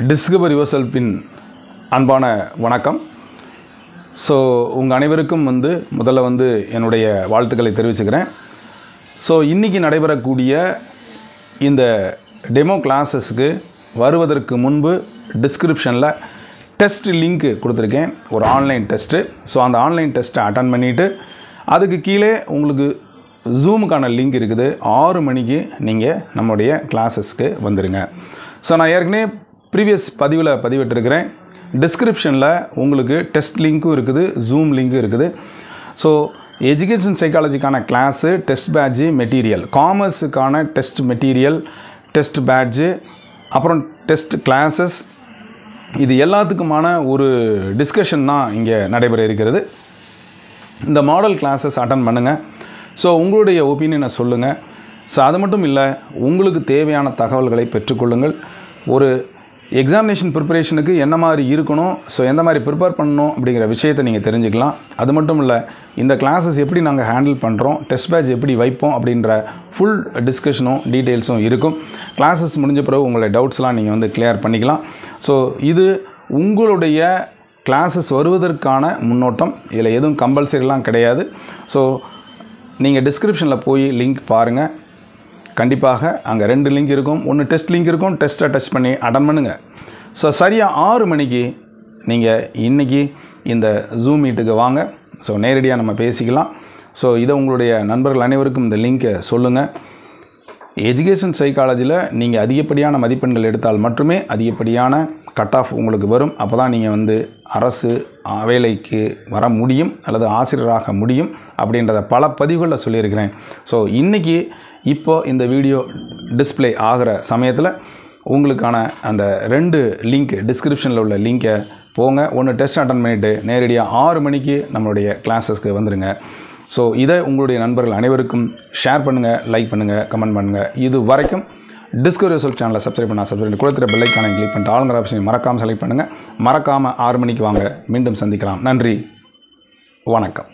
Discover யுவர்செல்ஃபின் அன்பான வணக்கம். So உங்கள் அனைவருக்கும் முதல்ல என்னுடைய வாழ்த்துக்களை தெரிவிச்சுக்கிறேன். ஸோ இன்றைக்கி நடைபெறக்கூடிய இந்த டெமோ கிளாஸஸ்க்கு வருவதற்கு முன்பு டிஸ்கிரிப்ஷனில் டெஸ்ட் லிங்க் கொடுத்துருக்கேன், ஒரு ஆன்லைன் டெஸ்ட்டு. ஸோ அந்த ஆன்லைன் டெஸ்ட்டை அட்டன் பண்ணிவிட்டு அதுக்கு கீழே உங்களுக்கு ஜூமுக்கான லிங்க் இருக்குது. 6 மணிக்கு நீங்கள் நம்முடைய கிளாஸஸ்க்கு வந்துடுங்க. ஸோ நான் ஏற்கனவே ப்ரீவியஸ் பதிவில் பதிவிட்டிருக்கிறேன். டிஸ்கிரிப்ஷனில் உங்களுக்கு டெஸ்ட் லிங்க்கும் இருக்குது, ஜூம் லிங்க்கும் இருக்குது. ஸோ எஜுகேஷன் சைக்காலஜிக்கான கிளாஸு, டெஸ்ட் பேட்ஜு, மெட்டீரியல், காமர்ஸுக்கான டெஸ்ட் மெட்டீரியல், டெஸ்ட் பேட்ஜு, அப்புறம் டெஸ்ட் கிளாஸஸ், இது எல்லாத்துக்குமான ஒரு டிஸ்கஷன் தான் இங்கே நடைபெற இருக்கிறது. இந்த மாடல் கிளாஸஸ் அட்டன் பண்ணுங்கள். ஸோ உங்களுடைய ஒப்பீனியனை சொல்லுங்கள். ஸோ அது மட்டும் இல்லை, உங்களுக்கு தேவையான தகவல்களை பெற்றுக்கொள்ளுங்கள். ஒரு எக்ஸாமினேஷன் ப்ரிப்பரேஷனுக்கு என்ன மாதிரி இருக்கணும், ஸோ எந்த மாதிரி ப்ரிப்பேர் பண்ணணும் அப்படிங்கிற விஷயத்தை நீங்கள் தெரிஞ்சுக்கலாம். அது மட்டும் இல்லை, இந்த கிளாஸஸ் எப்படி நாங்கள் ஹேண்டில் பண்ணுறோம், டெஸ்ட் பேட்ச் எப்படி வைப்போம் அப்படின்ற ஃபுல் டிஸ்கஷனும் டீட்டெயில்ஸும் இருக்கும். கிளாஸஸ் முடிஞ்ச பிறகு உங்களுடைய டவுட்ஸ்லாம் நீங்கள் கிளியர் பண்ணிக்கலாம். ஸோ இது உங்களுடைய கிளாஸஸ் வருவதற்கான முன்னோட்டம். இதில் எதுவும் கம்பல்சரிலாம் கிடையாது. ஸோ நீங்கள் டிஸ்கிரிப்ஷனில் போய் லிங்க் பாருங்கள். கண்டிப்பாக அங்கே 2 லிங்க் இருக்கும். ஒன்று டெஸ்ட் லிங்க் இருக்கும், டெஸ்ட்டை டச் பண்ணி அட்டன் பண்ணுங்கள். ஸோ சரியாக 6 மணிக்கு நீங்கள் இன்றைக்கி இந்த ஜூம் மீட்டுக்கு வாங்க. ஸோ நேரடியாக நம்ம பேசிக்கலாம். ஸோ இதை உங்களுடைய நண்பர்கள் அனைவருக்கும் இந்த லிங்க்கை சொல்லுங்கள். எஜுகேஷன் சைக்காலஜியில் நீங்கள் அதிகப்படியான மதிப்பெண்கள் எடுத்தால் மட்டுமே அதிகப்படியான கட் ஆஃப் உங்களுக்கு வரும். அப்போ தான் நீங்கள் அரசு வேலைக்கு வர முடியும் அல்லது ஆசிரியராக முடியும் அப்படின்றத பல பதிவுகளில் சொல்லியிருக்கிறேன். ஸோ இன்றைக்கி இந்த வீடியோ டிஸ்பிளே ஆகிற சமயத்தில் உங்களுக்கான அந்த 2 லிங்க் டிஸ்கிரிப்ஷனில் உள்ள லிங்கை போங்க. ஒன்று டெஸ்ட் அட்டன் பண்ணிவிட்டு நேரடியாக 6 மணிக்கு நம்மளுடைய கிளாஸஸ்க்கு வந்துடுங்க. ஸோ இதை உங்களுடைய நண்பர்கள் அனைவருக்கும் ஷேர் பண்ணுங்கள், லைக் பண்ணுங்கள், கமெண்ட் பண்ணுங்கள். இது வரைக்கும் டிஸ்கவர் யுவர்செல்ஃப் சேனலை சப்ஸ்கிரைப் பண்ணி கொடுத்துற பெல் ஐக்கானை கிளிக் பண்ணிட்டு ஆளுங்கிற ஆப்ஷனை மறக்காமல் செலக்ட் பண்ணுங்கள். மறக்காமல் 6 மணிக்கு வாங்க. மீண்டும் சந்திக்கலாம். நன்றி, வணக்கம்.